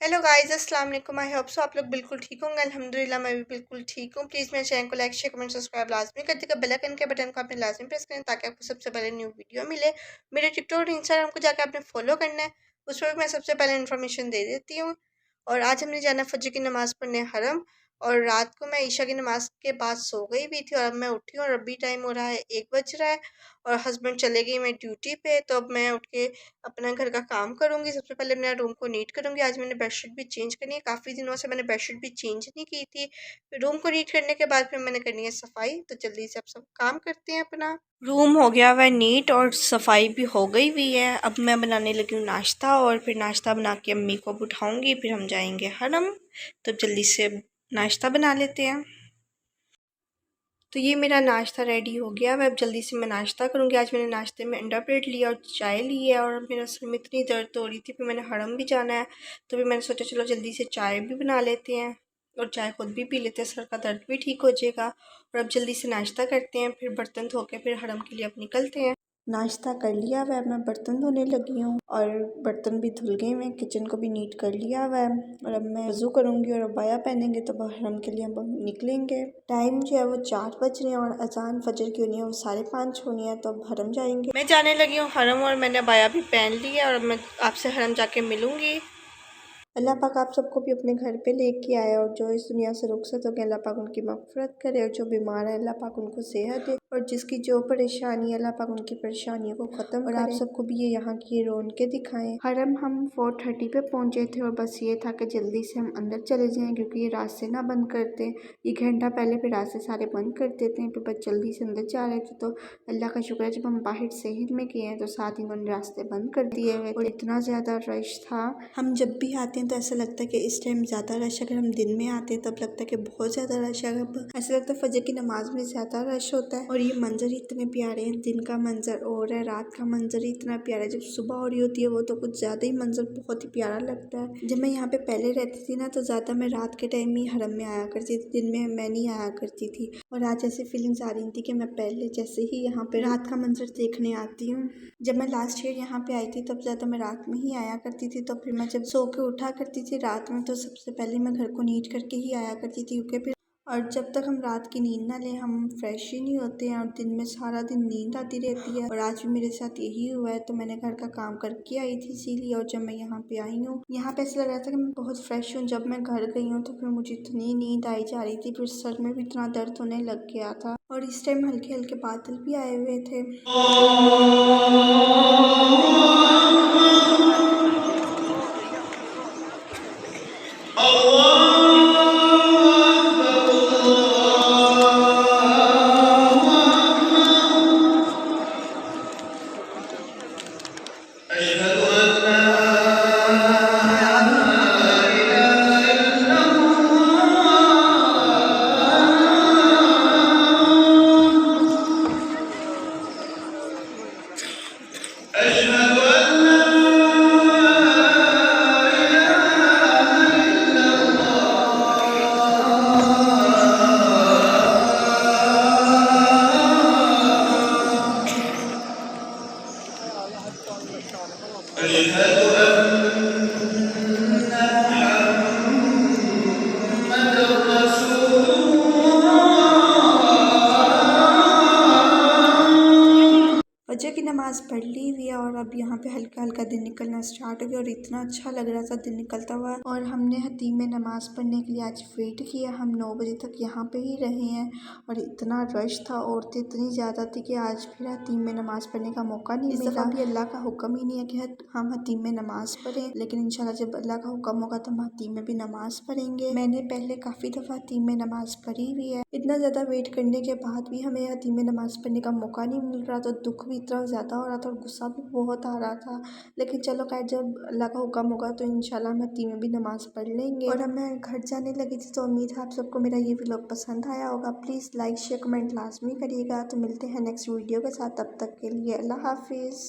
Hello guys, अस्सलाम वालेकुम। I hope so आप लोग बिल्कुल ठीक होंगे। अल्हम्दुलिल्लाह मैं भी बिल्कुल ठीक हूँ। प्लीज़ मेरे चैनल को लाइक शेयर कमेंट सब्सक्राइब लाजमी कर देगा। बेल आइकन के बटन को आपने लाजमी प्रेस करें ताकि आपको सबसे पहले न्यू वीडियो मिले। मेरे टिकटॉक और इंस्टाग्राम को जाकर आपने फॉलो करना है, उस पर भी मैं सबसे पहले इन्फॉर्मेशन दे देती हूँ। और आज हमने जाना फजर की नमाज़ पढ़ने हरम। और रात को मैं ईशा की नमाज़ के बाद सो गई भी थी और अब मैं उठी हूँ और अभी टाइम हो रहा है 1 बज रहा है। और हस्बैंड चले गए मैं ड्यूटी पे, तो अब मैं उठ के अपना घर का काम करूँगी। सबसे पहले अपने रूम को नीट करूँगी। आज मैंने बेडशीट भी चेंज करनी है, काफ़ी दिनों से मैंने बेडशीट भी चेंज नहीं की थी। फिर रूम को नीट करने के बाद फिर मैंने करनी है सफाई, तो जल्दी से अब सब काम करते हैं अपना। रूम हो गया हुआ है नीट और सफाई भी हो गई हुई है। अब मैं बनाने लगी हूँ नाश्ता और फिर नाश्ता बना के अम्मी को उठाऊँगी, फिर हम जाएंगे हरम। तो जल्दी से नाश्ता बना लेते हैं। तो ये मेरा नाश्ता रेडी हो गया। मैं अब जल्दी से मैं नाश्ता करूँगी। आज मैंने नाश्ते में अंडा ब्रेड लिया और चाय ली है और मेरा सर में इतनी दर्द हो रही थी, फिर मैंने हरम भी जाना है तो फिर मैंने सोचा चलो जल्दी से चाय भी बना लेते हैं और चाय खुद भी पी लेते हैं, सर का दर्द भी ठीक हो जाएगा। और अब जल्दी से नाश्ता करते हैं, फिर बर्तन धो के फिर हरम के लिए अब निकलते हैं। नाश्ता कर लिया हुआ है, मैं बर्तन धोने लगी हूँ और बर्तन भी धुल गए हैं, किचन को भी नीट कर लिया हुआ है। और अब मैं वज़ू करूँगी और अबाया पहनेंगे तो हरम के लिए हम निकलेंगे। टाइम जो है वो 4 बज रहे हैं और अजान फजर की होनी है वो 5:30 होनी है, तो अब हरम जाएंगे। मैं जाने लगी हूँ हरम और मैंने अबाया भी पहन लिया और अब मैं आपसे हरम जाके मिलूँगी। अल्लाह पाक आप सबको भी अपने घर पे लेके आए और जो इस दुनिया से रुखसत हो गए अल्लाह पाक उनकी मग़फ़िरत करे और जो बीमार है अल्लाह पाक उनको सेहत दे और जिसकी जो परेशानी है अल्लाह पाक उनकी परेशानियों को ख़त्म करे। आप सबको भी ये यहाँ की रौनकें दिखाएं। हरम हम 4:30 पे पहुँचे थे और बस ये था कि जल्दी से हम अंदर चले जाएँ क्योंकि ये रास्ते ना बंद करते, 1 घंटा पहले फिर रास्ते सारे बंद कर देते हैं। फिर बस जल्दी से अंदर जा रहे थे तो अल्लाह का शुक्र है जब हम बाहर शहर में गए हैं तो साथ ही उन्होंने रास्ते बंद कर दिए हुए और इतना ज़्यादा रश था। हम जब भी आते हैं तो ऐसा लगता है कि इस टाइम ज़्यादा रश है, अगर हम दिन में आते हैं तब लगता है कि बहुत ज़्यादा रश है, ऐसा लगता है फजर की नमाज में ज़्यादा रश होता है। और ये मंजर ही इतने प्यारे हैं, दिन का मंजर और है, रात का मंजर ही इतना प्यारा है। जब सुबह हो रही होती है वो तो कुछ ज़्यादा ही मंजर बहुत ही प्यारा लगता है। जब मैं यहाँ पे पहले रहती थी ना तो ज़्यादा मैं रात के टाइम ही हरम में आया करती थी, दिन में मैं नहीं आया करती थी। और आज ऐसी फीलिंग्स आ रही थी कि मैं पहले जैसे ही यहाँ पे रात का मंजर देखने आती हूँ। जब मैं लास्ट ईयर यहाँ पे आई थी तब ज़्यादा मैं रात में ही आया करती थी, तो फिर मैं जब सो के उठा करती थी रात में तो सबसे पहले मैं घर को नीट करके ही आया करती थी क्योंकि फिर और जब तक हम रात की नींद ना लें हम फ्रेश ही नहीं होते हैं और दिन में सारा दिन नींद आती रहती है। और आज भी मेरे साथ यही हुआ है, तो मैंने घर का काम करके आई थी इसीलिए। और जब मैं यहाँ पे आई हूँ यहाँ पे ऐसा लग रहा था कि मैं बहुत फ्रेश हूँ। जब मैं घर गई हूँ तो फिर मुझे इतनी नींद आई जा रही थी, फिर सर में भी इतना दर्द होने लग गया था और इस टाइम हल्के हल्के बादल भी आए हुए थे। फजर की नमाज़ पढ़ ली हुई है और अब यहाँ पे हल्का हल्का दिन निकलना स्टार्ट हो गया और इतना अच्छा लग रहा था दिन निकलता हुआ। और हमने हतीम में नमाज़ पढ़ने के लिए आज वेट किया, हम 9 बजे तक यहाँ पे ही रहे हैं और इतना रश था, औरतें इतनी ज़्यादा थी कि आज फिर हतीम में नमाज़ पढ़ने का मौका नहीं मिला। इस दफ़ा भी अल्लाह का हुक्म ही नहीं है कि हम हतीम में नमाज़ पढ़ें, लेकिन इंशाल्लाह जब अल्लाह का हुक्म होगा तो हम हतीम में भी नमाज़ पढ़ेंगे। मैंने पहले काफ़ी दफ़ा हतीम में नमाज़ पढ़ी हुई है, इतना ज़्यादा वेट करने के बाद भी हमें हतीम में नमाज़ पढ़ने का मौका नहीं मिल रहा, तो दुख भी इतना ज़्यादा हो रहा था और गुस्सा भी बहुत आ रहा था। लेकिन चलो खैर जब अल्लाह का हुक्म होगा तो इंशाल्लाह हम हतीम में भी नमाज़ पढ़ लेंगे। और अब मैं घर जाने लगी थी, तो उम्मीद है आप सबको मेरा ये व्लॉग पसंद आया होगा। प्लीज़ लाइक शेयर कमेंट लाजमी करिएगा। तो मिलते हैं नेक्स्ट वीडियो के साथ, तब तक के लिए अल्लाह हाफिज़।